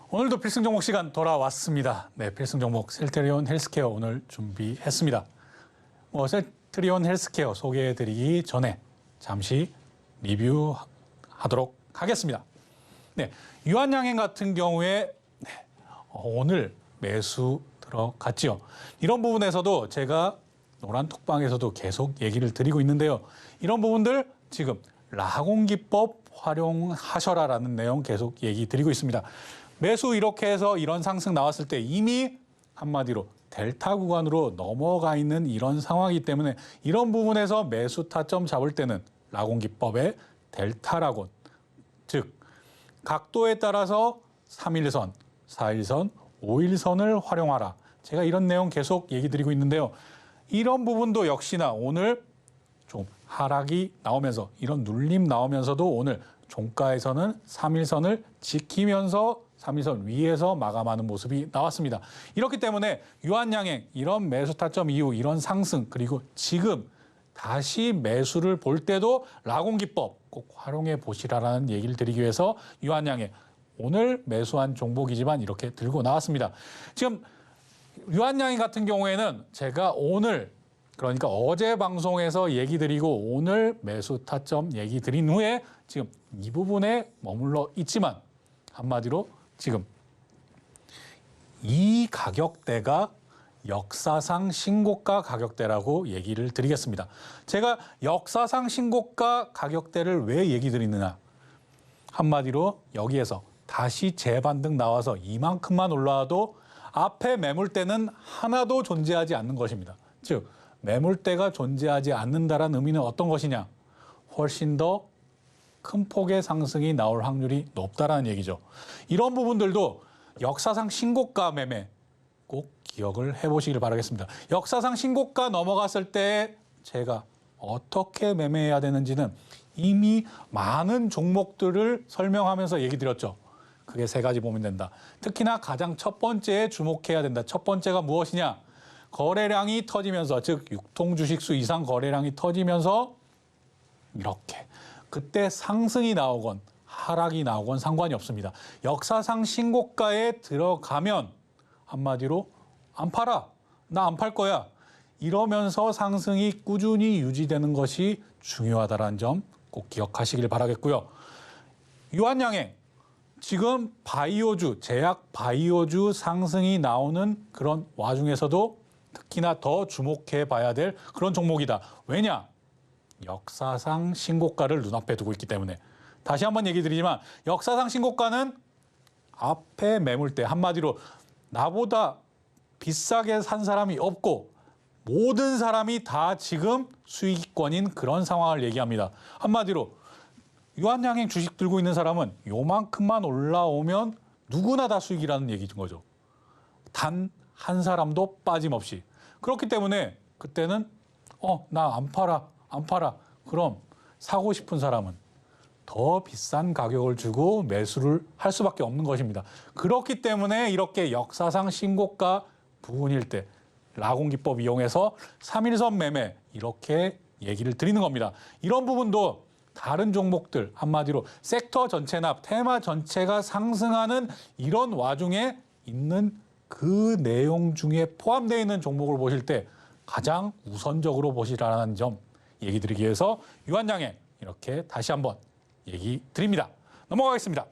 오늘도 필승 종목 시간 돌아왔습니다. 네, 필승 종목 셀트리온 헬스케어 오늘 준비했습니다. 셀트리온 헬스케어 소개해드리기 전에 잠시 리뷰하도록 하겠습니다. 네, 유한양행 같은 경우에 오늘 매수 들어갔죠. 이런 부분에서도 제가 노란톡방에서도 계속 얘기를 드리고 있는데요. 이런 부분들 지금 라공기법 활용하셔라라는 내용 계속 얘기 드리고 있습니다. 매수 이렇게 해서 이런 상승 나왔을 때 이미 한마디로 델타 구간으로 넘어가 있는 이런 상황이기 때문에 이런 부분에서 매수 타점 잡을 때는 라공기법의 델타라곤, 즉 각도에 따라서 3일선, 4일선, 5일선을 활용하라. 제가 이런 내용 계속 얘기 드리고 있는데요. 이런 부분도 역시나 오늘 좀 하락이 나오면서 이런 눌림 나오면서도 오늘 종가에서는 3일선을 지키면서 3일선 위에서 마감하는 모습이 나왔습니다. 이렇기 때문에 유한양행 이런 매수 타점 이후 이런 상승 그리고 지금 다시 매수를 볼 때도 라공 기법 꼭 활용해 보시라라는 얘기를 드리기 위해서 유한양행 오늘 매수한 종목이지만 이렇게 들고 나왔습니다. 지금 유한양행 같은 경우에는 제가 오늘 그러니까 어제 방송에서 얘기 드리고 오늘 매수 타점 얘기 드린 후에 지금 이 부분에 머물러 있지만 한마디로 지금 이 가격대가 역사상 신고가 가격대라고 얘기를 드리겠습니다. 제가 역사상 신고가 가격대를 왜 얘기 드리느냐. 한마디로 여기에서 다시 재반등 나와서 이만큼만 올라와도 앞에 매물대는 하나도 존재하지 않는 것입니다. 즉 매물대가 존재하지 않는다는 의미는 어떤 것이냐. 훨씬 더 큰 폭의 상승이 나올 확률이 높다라는 얘기죠. 이런 부분들도 역사상 신고가 매매 꼭 기억을 해보시길 바라겠습니다. 역사상 신고가 넘어갔을 때 제가 어떻게 매매해야 되는지는 이미 많은 종목들을 설명하면서 얘기 드렸죠. 그게 3가지 보면 된다. 특히나 가장 첫 번째에 주목해야 된다. 첫 번째가 무엇이냐? 거래량이 터지면서 즉 유통 주식수 이상 거래량이 터지면서 이렇게 그때 상승이 나오건 하락이 나오건 상관이 없습니다. 역사상 신고가에 들어가면 한마디로 안 팔아. 나 안 팔 거야. 이러면서 상승이 꾸준히 유지되는 것이 중요하다는 점 꼭 기억하시길 바라겠고요. 유한양행 지금 바이오주, 제약 바이오주 상승이 나오는 그런 와중에서도 특히나 더 주목해 봐야 될 그런 종목이다. 왜냐? 역사상 신고가를 눈앞에 두고 있기 때문에. 다시 한번 얘기 드리지만 역사상 신고가는 앞에 매물대 한마디로 나보다 비싸게 산 사람이 없고 모든 사람이 다 지금 수익권인 그런 상황을 얘기합니다. 한마디로 유한양행 주식 들고 있는 사람은 요만큼만 올라오면 누구나 다 수익이라는 얘기인 거죠. 단 한 사람도 빠짐없이. 그렇기 때문에 그때는 나 안 팔아. 그럼 사고 싶은 사람은 더 비싼 가격을 주고 매수를 할 수밖에 없는 것입니다. 그렇기 때문에 이렇게 역사상 신고가 부분일 때 라공기법 이용해서 3일선 매매 이렇게 얘기를 드리는 겁니다. 이런 부분도 다른 종목들 한마디로 섹터 전체나 테마 전체가 상승하는 이런 와중에 있는 그 내용 중에 포함되어 있는 종목을 보실 때 가장 우선적으로 보시라는 점 얘기 드리기 위해서 유한양행 이렇게 다시 한번 얘기 드립니다. 넘어가겠습니다.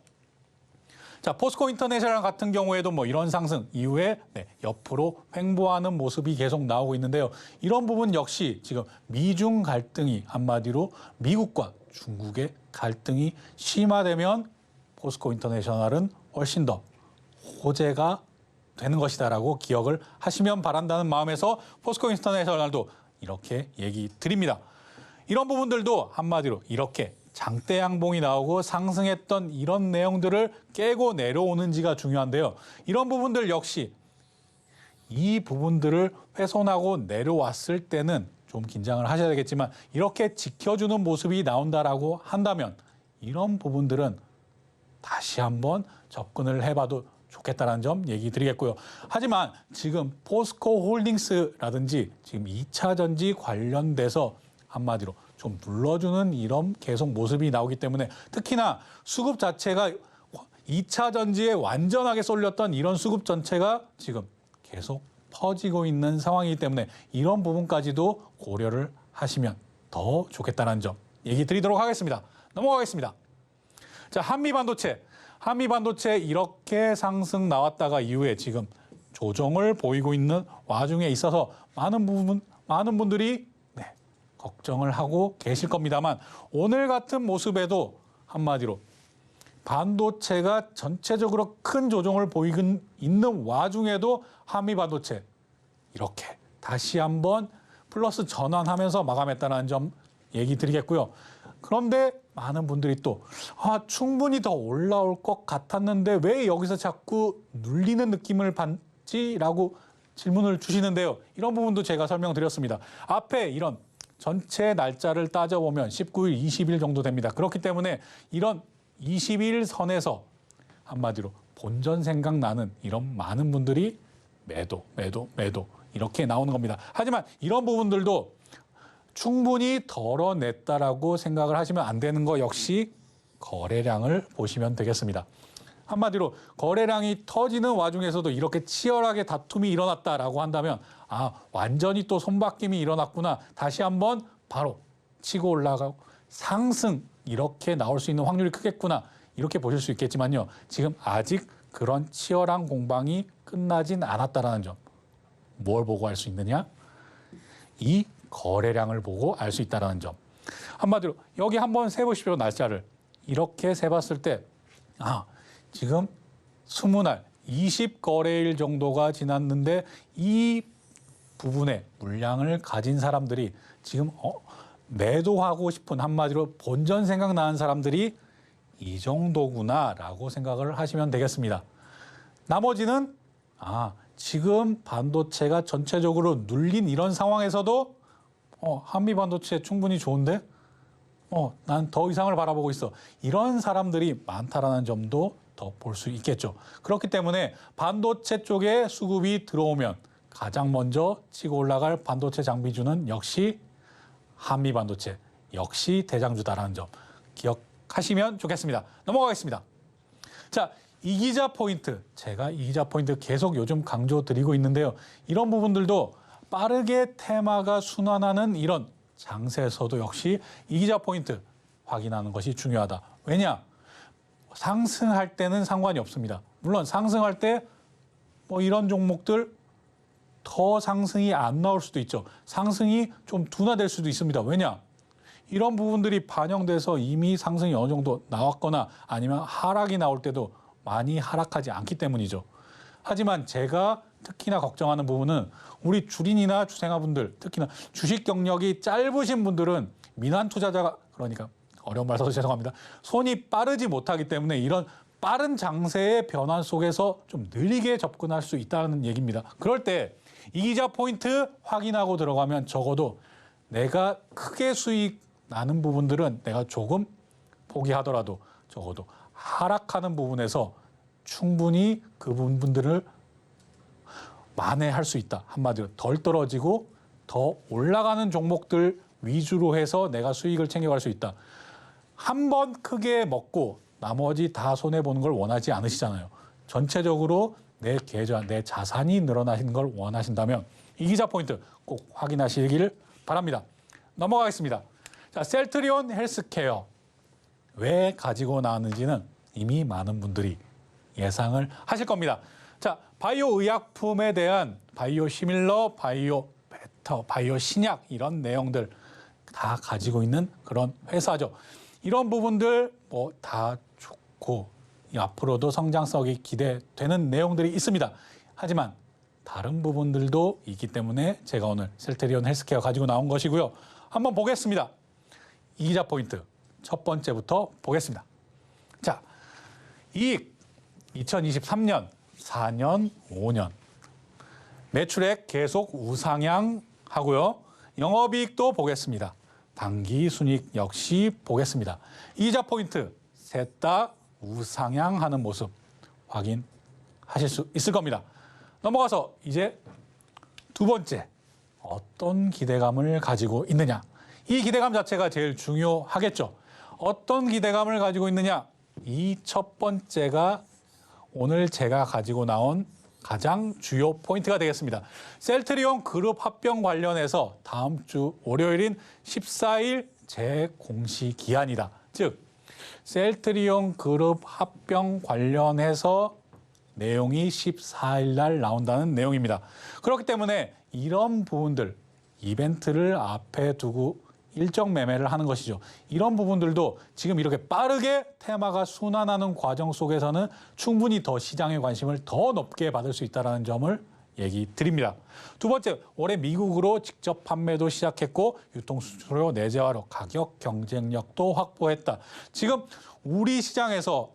자, 포스코 인터내셔널 같은 경우에도 뭐 이런 상승 이후에 옆으로 횡보하는 모습이 계속 나오고 있는데요. 이런 부분 역시 지금 미중 갈등이 한마디로 미국과 중국의 갈등이 심화되면 포스코 인터내셔널은 훨씬 더 호재가 되는 것이다라고 기억을 하시면 바란다는 마음에서 포스코 인터내셔널도 이렇게 얘기 드립니다. 이런 부분들도 한마디로 이렇게 장대 양봉이 나오고 상승했던 이런 내용들을 깨고 내려오는지가 중요한데요. 이런 부분들 역시 이 부분들을 훼손하고 내려왔을 때는 좀 긴장을 하셔야 되겠지만 이렇게 지켜주는 모습이 나온다라고 한다면 이런 부분들은 다시 한번 접근을 해봐도 좋겠다는 점 얘기 드리겠고요. 하지만 지금 포스코 홀딩스라든지 지금 2차 전지 관련돼서 한마디로 좀 눌러주는 이런 계속 모습이 나오기 때문에 특히나 수급 자체가 2차 전지에 완전하게 쏠렸던 이런 수급 전체가 지금 계속 퍼지고 있는 상황이기 때문에 이런 부분까지도 고려를 하시면 더 좋겠다는 점 얘기 드리도록 하겠습니다. 넘어가겠습니다. 자, 한미반도체 이렇게 상승 나왔다가 이후에 지금 조정을 보이고 있는 와중에 있어서 많은 분들이 걱정을 하고 계실 겁니다만 오늘 같은 모습에도 한마디로 반도체가 전체적으로 큰 조정을 보이고 있는 와중에도 한미반도체 이렇게 다시 한번 플러스 전환하면서 마감했다는 점 얘기 드리겠고요. 그런데 많은 분들이 또 충분히 더 올라올 것 같았는데 왜 여기서 자꾸 눌리는 느낌을 받지라고 질문을 주시는데요. 이런 부분도 제가 설명드렸습니다. 앞에 이런 전체 날짜를 따져보면 19일, 20일 정도 됩니다. 그렇기 때문에 이런 20일 선에서 한마디로 본전 생각나는 이런 많은 분들이 매도 이렇게 나오는 겁니다. 하지만 이런 부분들도 충분히 덜어냈다라고 생각을 하시면 안 되는 거 역시 거래량을 보시면 되겠습니다. 한마디로 거래량이 터지는 와중에서도 이렇게 치열하게 다툼이 일어났다라고 한다면 완전히 또 손바뀜이 일어났구나. 다시 한번 바로 치고 올라가고 상승 이렇게 나올 수 있는 확률이 크겠구나. 이렇게 보실 수 있겠지만요. 지금 아직 그런 치열한 공방이 끝나진 않았다라는 점. 뭘 보고 알 수 있느냐? 이 거래량을 보고 알 수 있다는 점. 한마디로 여기 한번 세보십시오. 날짜를. 이렇게 세봤을 때 지금 20날, 20거래일 정도가 지났는데 이 부분에 물량을 가진 사람들이 지금 매도하고 싶은 한마디로 본전 생각나는 사람들이 이 정도구나라고 생각을 하시면 되겠습니다. 나머지는 지금 반도체가 전체적으로 눌린 이런 상황에서도 한미 반도체 충분히 좋은데 난 더 이상을 바라보고 있어. 이런 사람들이 많다라는 점도 더 볼 수 있겠죠. 그렇기 때문에 반도체 쪽에 수급이 들어오면 가장 먼저 치고 올라갈 반도체 장비주는 역시 한미 반도체, 역시 대장주다라는 점 기억하시면 좋겠습니다. 넘어가겠습니다. 자, 이기자 포인트. 제가 이기자 포인트 계속 요즘 강조드리고 있는데요. 이런 부분들도 빠르게 테마가 순환하는 이런 장세에서도 역시 이기자 포인트 확인하는 것이 중요하다. 왜냐? 상승할 때는 상관이 없습니다. 물론 상승할 때 이런 종목들 더 상승이 안 나올 수도 있죠. 상승이 좀 둔화될 수도 있습니다. 왜냐? 이런 부분들이 반영돼서 이미 상승이 어느 정도 나왔거나 아니면 하락이 나올 때도 많이 하락하지 않기 때문이죠. 하지만 제가 특히나 걱정하는 부분은 우리 주린이나 주생아분들, 특히나 주식 경력이 짧으신 분들은 민환 투자자가 그러니까 어려운 말 써서 죄송합니다. 손이 빠르지 못하기 때문에 이런 빠른 장세의 변화 속에서 좀 느리게 접근할 수 있다는 얘기입니다. 그럴 때 이기자 포인트 확인하고 들어가면 적어도 내가 크게 수익 나는 부분들은 내가 조금 포기하더라도 적어도 하락하는 부분에서 충분히 그 부분들을 만회할 수 있다. 한마디로 덜 떨어지고 더 올라가는 종목들 위주로 해서 내가 수익을 챙겨갈 수 있다. 한 번 크게 먹고 나머지 다 손해보는 걸 원하지 않으시잖아요. 전체적으로 내 계좌, 내 자산이 늘어나시는 걸 원하신다면 이기자 포인트 꼭 확인하시길 바랍니다. 넘어가겠습니다. 자, 셀트리온 헬스케어 왜 가지고 나왔는지는 이미 많은 분들이 예상을 하실 겁니다. 자, 바이오 의약품에 대한 바이오 시밀러, 바이오 베터, 바이오 신약 이런 내용들 다 가지고 있는 그런 회사죠. 이런 부분들 다 좋고 앞으로도 성장성이 기대되는 내용들이 있습니다. 하지만 다른 부분들도 있기 때문에 제가 오늘 셀트리온 헬스케어 가지고 나온 것이고요. 한번 보겠습니다. 이기자 포인트 첫 번째부터 보겠습니다. 자, 이익 2023년, 4년, 5년 매출액 계속 우상향 하고요. 영업이익도 보겠습니다. 당기순이익 역시 보겠습니다. 이자 포인트 셋 다 우상향하는 모습 확인하실 수 있을 겁니다. 넘어가서 이제 두 번째 어떤 기대감을 가지고 있느냐. 이 기대감 자체가 제일 중요하겠죠. 어떤 기대감을 가지고 있느냐. 이 첫 번째가 오늘 제가 가지고 나온 가장 주요 포인트가 되겠습니다. 셀트리온 그룹 합병 관련해서 다음 주 월요일인 14일 재공시 기한이다. 즉 셀트리온 그룹 합병 관련해서 내용이 14일 날 나온다는 내용입니다. 그렇기 때문에 이런 부분들 이벤트를 앞에 두고 일정 매매를 하는 것이죠. 이런 부분들도 지금 이렇게 빠르게 테마가 순환하는 과정 속에서는 충분히 더 시장의 관심을 더 높게 받을 수 있다는 점을 얘기 드립니다. 두 번째, 올해 미국으로 직접 판매도 시작했고 유통 수수료 내재화로 가격 경쟁력도 확보했다. 지금 우리 시장에서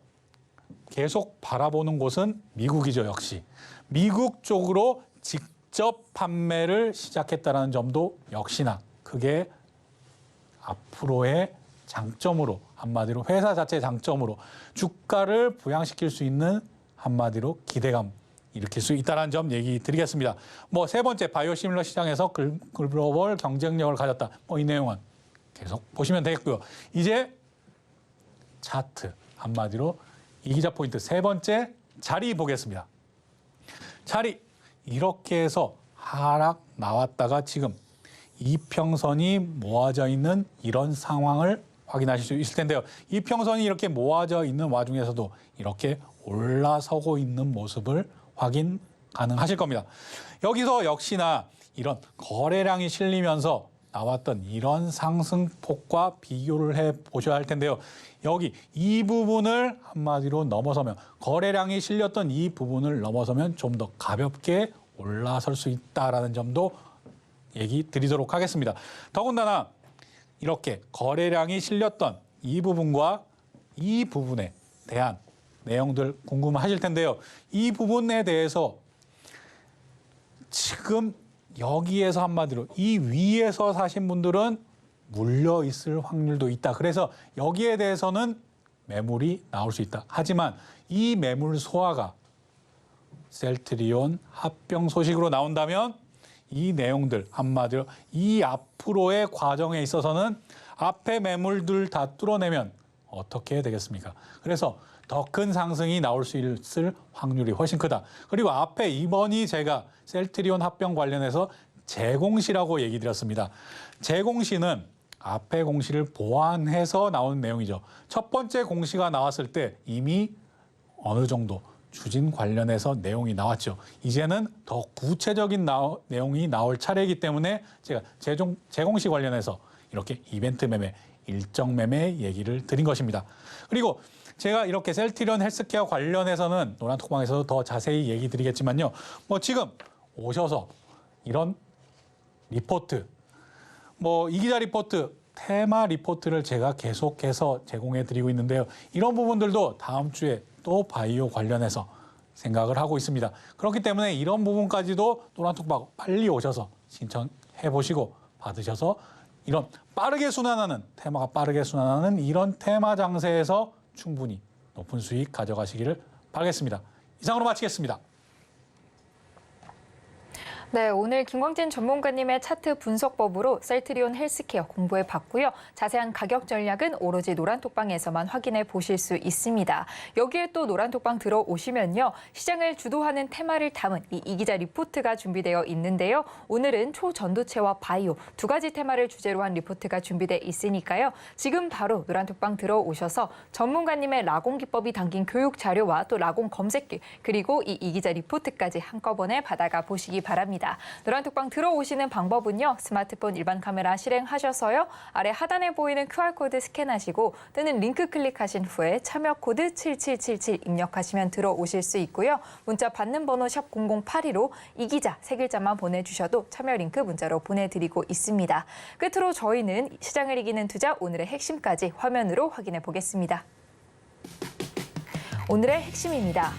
계속 바라보는 곳은 미국이죠, 역시. 미국 쪽으로 직접 판매를 시작했다는 점도 역시나 그게 앞으로의 장점으로, 한마디로 회사 자체의 장점으로 주가를 부양시킬 수 있는 한마디로 기대감 일으킬 수 있다는 점 얘기 드리겠습니다. 세 번째, 바이오시밀러 시장에서 글로벌 경쟁력을 가졌다. 이 내용은 계속 보시면 되겠고요. 이제 차트, 한마디로 이기자 포인트 세 번째 자리 보겠습니다. 자리, 이렇게 해서 하락 나왔다가 지금 이평선이 모아져 있는 이런 상황을 확인하실 수 있을 텐데요. 이평선이 이렇게 모아져 있는 와중에서도 이렇게 올라서고 있는 모습을 확인 가능하실 겁니다. 여기서 역시나 이런 거래량이 실리면서 나왔던 이런 상승폭과 비교를 해 보셔야 할 텐데요. 여기 이 부분을 한마디로 넘어서면, 거래량이 실렸던 이 부분을 넘어서면 좀 더 가볍게 올라설 수 있다라는 점도 얘기 드리도록 하겠습니다. 더군다나 이렇게 거래량이 실렸던 이 부분과 이 부분에 대한 내용들 궁금하실 텐데요. 이 부분에 대해서 지금 여기에서 한마디로 이 위에서 사신 분들은 물려 있을 확률도 있다. 그래서 여기에 대해서는 매물이 나올 수 있다. 하지만 이 매물 소화가 셀트리온 합병 소식으로 나온다면 이 내용들 한마디로 이 앞으로의 과정에 있어서는 앞에 매물들 다 뚫어내면 어떻게 되겠습니까? 그래서 더 큰 상승이 나올 수 있을 확률이 훨씬 크다. 그리고 앞에 이번이 제가 셀트리온 합병 관련해서 재공시라고 얘기 드렸습니다. 재공시는 앞에 공시를 보완해서 나오는 내용이죠. 첫 번째 공시가 나왔을 때 이미 어느 정도 추진 관련해서 내용이 나왔죠. 이제는 더 구체적인 내용이 나올 차례이기 때문에 제가 재공시 관련해서 이렇게 이벤트 매매, 일정 매매 얘기를 드린 것입니다. 그리고 제가 이렇게 셀트리온 헬스케어 관련해서는 노란톡방에서도 더 자세히 얘기 드리겠지만요. 지금 오셔서 이런 리포트, 이기자 리포트, 테마 리포트를 제가 계속해서 제공해 드리고 있는데요. 이런 부분들도 다음 주에 또 바이오 관련해서 생각을 하고 있습니다. 그렇기 때문에 이런 부분까지도 노란톡방 빨리 오셔서 신청해 보시고 받으셔서 이런 빠르게 순환하는, 테마가 빠르게 순환하는 이런 테마 장세에서 충분히 높은 수익 가져가시기를 바라겠습니다. 이상으로 마치겠습니다. 네, 오늘 김광진 전문가님의 차트 분석법으로 셀트리온 헬스케어 공부해 봤고요. 자세한 가격 전략은 오로지 노란톡방에서만 확인해 보실 수 있습니다. 여기에 또 노란톡방 들어오시면요. 시장을 주도하는 테마를 담은 이 이기자 리포트가 준비되어 있는데요. 오늘은 초전도체와 바이오 두 가지 테마를 주제로 한 리포트가 준비돼 있으니까요. 지금 바로 노란톡방 들어오셔서 전문가님의 라공 기법이 담긴 교육 자료와 또 라공 검색기 그리고 이 이기자 리포트까지 한꺼번에 받아가 보시기 바랍니다. 노란톡방 들어오시는 방법은요. 스마트폰 일반 카메라 실행하셔서요. 아래 하단에 보이는 QR코드 스캔하시고 또는 링크 클릭하신 후에 참여 코드 7777 입력하시면 들어오실 수 있고요. 문자 받는 번호 샵 0082로 이기자 세 글자만 보내주셔도 참여 링크 문자로 보내드리고 있습니다. 끝으로 저희는 시장을 이기는 투자 오늘의 핵심까지 화면으로 확인해 보겠습니다. 오늘의 핵심입니다.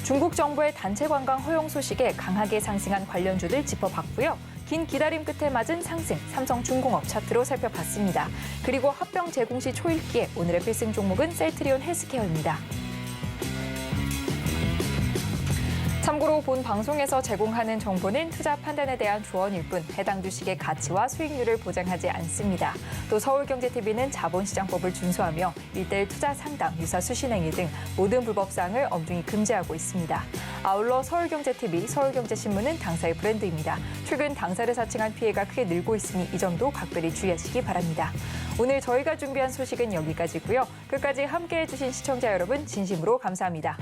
중국 정부의 단체 관광 허용 소식에 강하게 상승한 관련주들 짚어봤고요. 긴 기다림 끝에 맞은 상승, 삼성중공업 차트로 살펴봤습니다. 그리고 합병 재공시 초읽기에 오늘의 필승 종목은 셀트리온 헬스케어입니다. 참고로 본 방송에서 제공하는 정보는 투자 판단에 대한 조언일 뿐 해당 주식의 가치와 수익률을 보장하지 않습니다. 또 서울경제TV는 자본시장법을 준수하며 1:1 투자 상담, 유사 수신행위 등 모든 불법사항을 엄중히 금지하고 있습니다. 아울러 서울경제TV, 서울경제신문은 당사의 브랜드입니다. 최근 당사를 사칭한 피해가 크게 늘고 있으니 이 점도 각별히 주의하시기 바랍니다. 오늘 저희가 준비한 소식은 여기까지고요. 끝까지 함께해 주신 시청자 여러분 진심으로 감사합니다.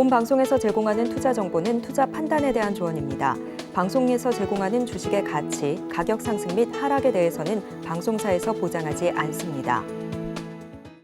본 방송에서 제공하는 투자 정보는 투자 판단에 대한 조언입니다. 방송에서 제공하는 주식의 가치, 가격 상승 및 하락에 대해서는 방송사에서 보장하지 않습니다.